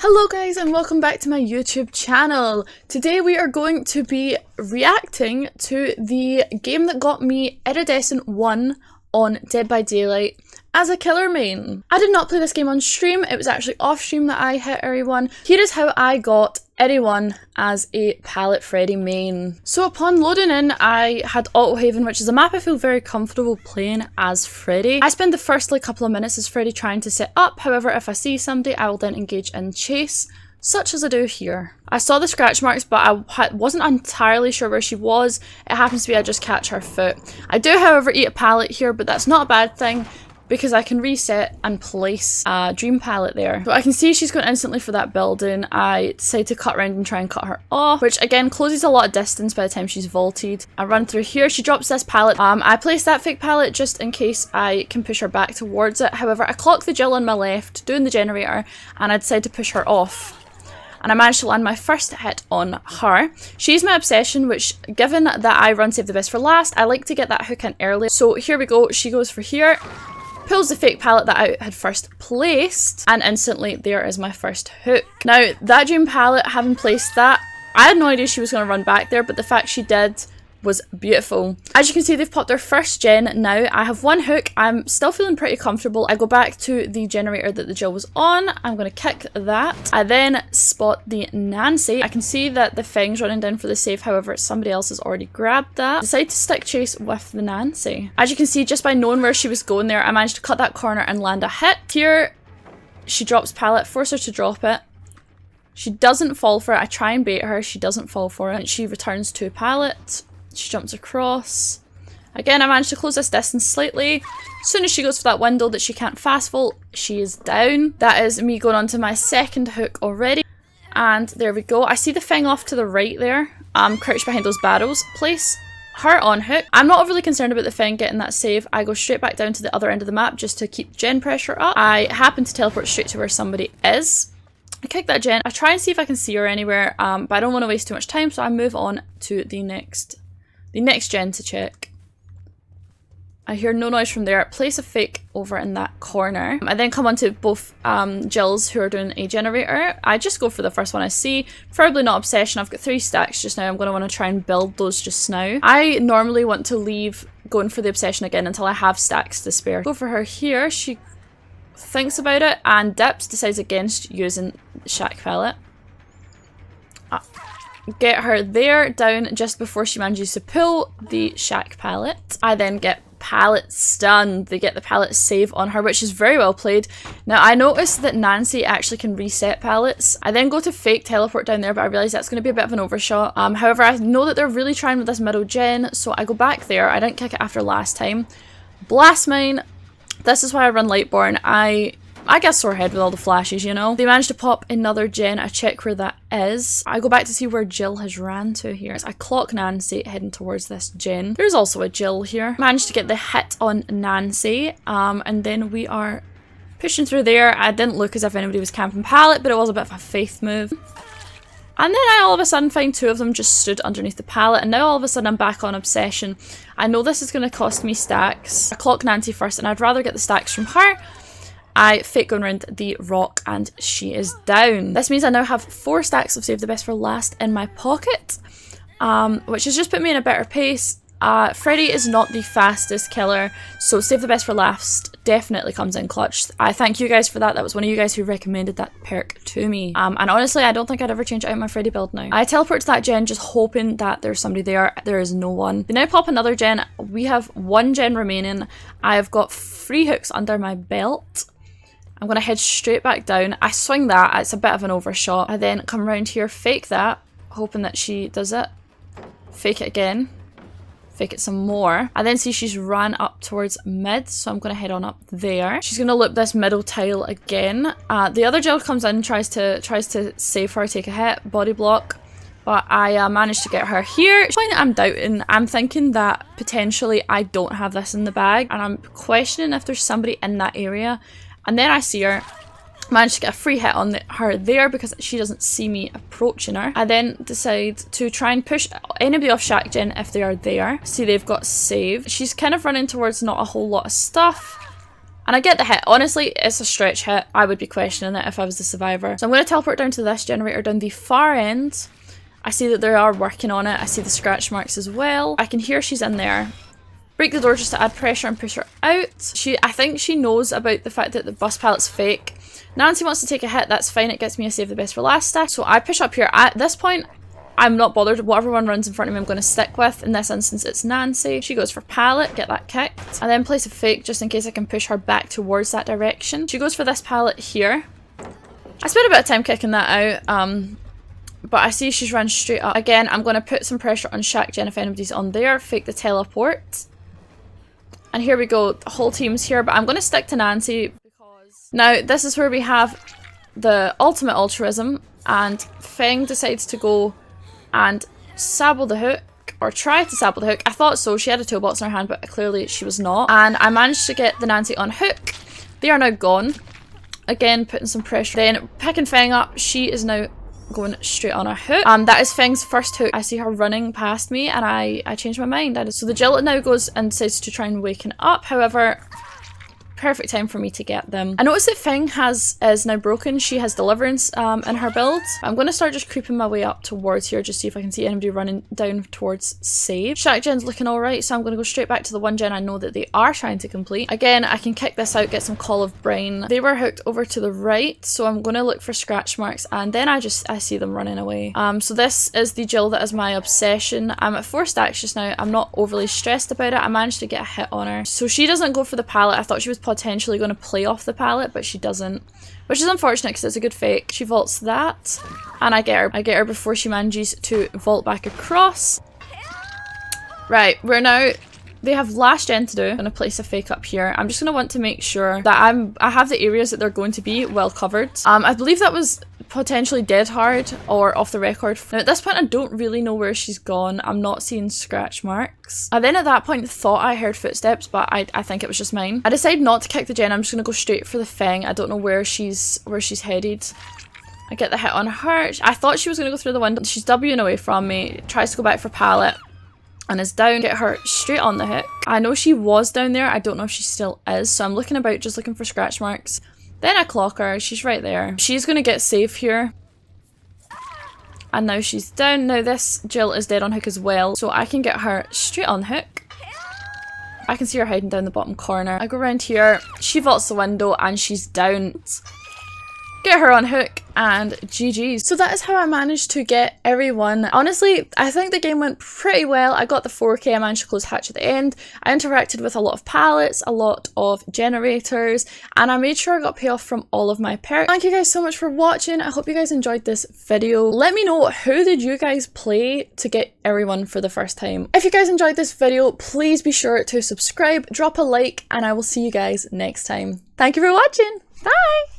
Hello guys and welcome back to my YouTube channel. Today we are going to be reacting to the game that got me Iridescent 1 on Dead by Daylight as a killer main. I did not play this game on stream, it was actually off stream that I hit Iri 1. Here is how I got Iri 1 as a pallet Freddy main. So upon loading in, I had Auto Haven, which is a map I feel very comfortable playing as Freddy. I spend the first couple of minutes as Freddy trying to set up, however if I see somebody I will then engage in chase, such as I do here. I saw the scratch marks but I wasn't entirely sure where she was. It happens to be I just catch her foot. I do however eat a pallet here, but that's not a bad thing, because I can reset and place a dream pallet there. So I can see she's going instantly for that building. I decide to cut around and try and cut her off, which again closes a lot of distance by the time she's vaulted. I run through here, she drops this pallet. I place that fake pallet just in case I can push her back towards it. However, I clock the Jill on my left, doing the generator, and I decide to push her off. And I managed to land my first hit on her. She's my obsession, which given that I run save the best for last, I like to get that hook in early. So here we go, she goes for here. Pulls the fake pallet that I had first placed, and instantly there is my first hook. Now that dream pallet, having placed that, I had no idea she was going to run back there, but the fact she did was beautiful. As you can see, they've popped their first gen now. I have one hook. I'm still feeling pretty comfortable. I go back to the generator that the Jill was on. I'm going to kick that. I then spot the Nancy. I can see that the thing's running down for the safe, however somebody else has already grabbed that. Decide to stick chase with the Nancy. As you can see, just by knowing where she was going there, I managed to cut that corner and land a hit. Here, she drops pallet, force her to drop it. She doesn't fall for it. I try and bait her. She doesn't fall for it. She returns to pallet. She jumps across. Again, I managed to close this distance slightly. As soon as she goes for that window that she can't fast vault, she is down. That is me going on to my second hook already. And there we go. I see the thing off to the right there. Crouched behind those barrels. Place her on hook. I'm not overly concerned about the thing getting that save. I go straight back down to the other end of the map just to keep gen pressure up. I happen to teleport straight to where somebody is. I kick that gen. I try and see if I can see her anywhere, but I don't want to waste too much time, so I move on to the next gen to check. I hear no noise from there. Place a fake over in that corner. I then come onto both Jills who are doing a generator. I just go for the first one I see. Preferably not obsession. I've got 3 stacks just now. I'm going to want to try and build those just now. I normally want to leave going for the obsession again until I have stacks to spare. Go for her here. She thinks about it and dips. Decides against using shack pallet. Get her there, down just before she manages to pull the shack pallet. I then get pallet stunned. They get the pallet save on her, which is very well played. Now I noticed that Nancy actually can reset pallets. I then go to fake teleport down there, but I realise that's going to be a bit of an overshot. However, I know that they're really trying with this middle gen, so I go back there. I didn't kick it after last time. Blast mine. This is why I run Lightborn. I get sore head with all the flashes, you know. They managed to pop another gen. I check where that is. I go back to see where Jill has ran to here. I clock Nancy heading towards this gen. There's also a Jill here. Managed to get the hit on Nancy. And then we are pushing through there. I didn't look as if anybody was camping pallet, but it was a bit of a faith move. And then I all of a sudden find 2 of them just stood underneath the pallet, and now all of a sudden I'm back on obsession. I know this is going to cost me stacks. I clock Nancy first, and I'd rather get the stacks from her. I fake going around the rock and she is down. This means I now have 4 stacks of save the best for last in my pocket, which has just put me in a better pace. Freddy is not the fastest killer, so save the best for last definitely comes in clutch. I thank you guys for that. That was one of you guys who recommended that perk to me. And honestly, I don't think I'd ever change out my Freddy build now. I teleport to that gen just hoping that there's somebody there. There is no one. They now pop another gen. We have 1 gen remaining. I have got 3 hooks under my belt. I'm going to head straight back down. I swing that. It's a bit of an overshot. I then come around here, fake that, hoping that she does it. Fake it again. Fake it some more. I then see she's ran up towards mid, so I'm going to head on up there. She's going to loop this middle tile again. The other Jill comes in, tries to save her, take a hit, body block. But I managed to get her here. I'm doubting. I'm thinking that potentially I don't have this in the bag, and I'm questioning if there's somebody in that area. And then I see her, managed to get a free hit on her there because she doesn't see me approaching her. I then decide to try and push anybody off shack gen if they are there. See, they've got save. She's kind of running towards not a whole lot of stuff. And I get the hit. Honestly, it's a stretch hit. I would be questioning it if I was the survivor. So I'm going to teleport down to this generator down the far end. I see that they are working on it. I see the scratch marks as well. I can hear she's in there. Break the door just to add pressure and push her out. I think she knows about the fact that the bus pallet's fake. Nancy wants to take a hit. That's fine. It gets me a save the best for last stack. So I push up here. At this point, I'm not bothered. Whatever one runs in front of me, I'm going to stick with. In this instance, it's Nancy. She goes for pallet, get that kicked. And then place a fake just in case I can push her back towards that direction. She goes for this pallet here. I spent a bit of time kicking that out, but I see she's run straight up. Again, I'm going to put some pressure on Shack Jen if anybody's on there. Fake the teleport. And here we go. The whole team's here, but I'm going to stick to Nancy. Now, this is where we have the ultimate altruism, and Feng decides to go and sabble the hook, or try to sabble the hook. I thought so. She had a toolbox in her hand, but clearly she was not. And I managed to get the Nancy on hook. They are now gone. Again, putting some pressure. Then picking Feng up. She is now going straight on a hook. That is Feng's first hook. I see her running past me, and I changed my mind. So the Jill now goes and decides to try and waken up. However, perfect time for me to get them. I noticed that Feng is now broken. She has deliverance in her build. I'm going to start just creeping my way up towards here, just see if I can see anybody running down towards save. Shack Gen's looking alright, so I'm going to go straight back to the one gen I know that they are trying to complete. Again, I can kick this out, get some Call of Brain. They were hooked over to the right, so I'm going to look for scratch marks, and then I see them running away. So this is the Jill that is my obsession. I'm at 4 stacks just now. I'm not overly stressed about it. I managed to get a hit on her. So she doesn't go for the pallet. I thought she was potentially going to play off the pallet, but she doesn't, which is unfortunate because it's a good fake. She vaults that, and I get her before she manages to vault back across. Right, they have last gen to do. I'm going to place a fake up here. I'm just going to want to make sure that I have the areas that they're going to be well covered. I believe that was potentially dead hard or off the record. Now at this point I don't really know where she's gone. I'm not seeing scratch marks. I then at that point thought I heard footsteps, but I think it was just mine. I decided not to kick the gen. I'm just going to go straight for the Feng. I don't know where she's headed. I get the hit on her. I thought she was going to go through the window. She's W'ing away from me. Tries to go back for pallet and is down. Get her straight on the hook. I know she was down there. I don't know if she still is. So I'm looking about, just looking for scratch marks. Then I clock her. She's right there. She's going to get safe here. And now she's down. Now this Jill is dead on hook as well. So I can get her straight on hook. I can see her hiding down the bottom corner. I go around here. She vaults the window and she's down. Get her on hook and GG's. So that is how I managed to get everyone. Honestly, I think the game went pretty well. I got the 4K, I managed to close hatch at the end. I interacted with a lot of pallets, a lot of generators, and I made sure I got payoff from all of my perks. Thank you guys so much for watching. I hope you guys enjoyed this video. Let me know, who did you guys play to get everyone for the first time? If you guys enjoyed this video, please be sure to subscribe, drop a like, and I will see you guys next time. Thank you for watching. Bye!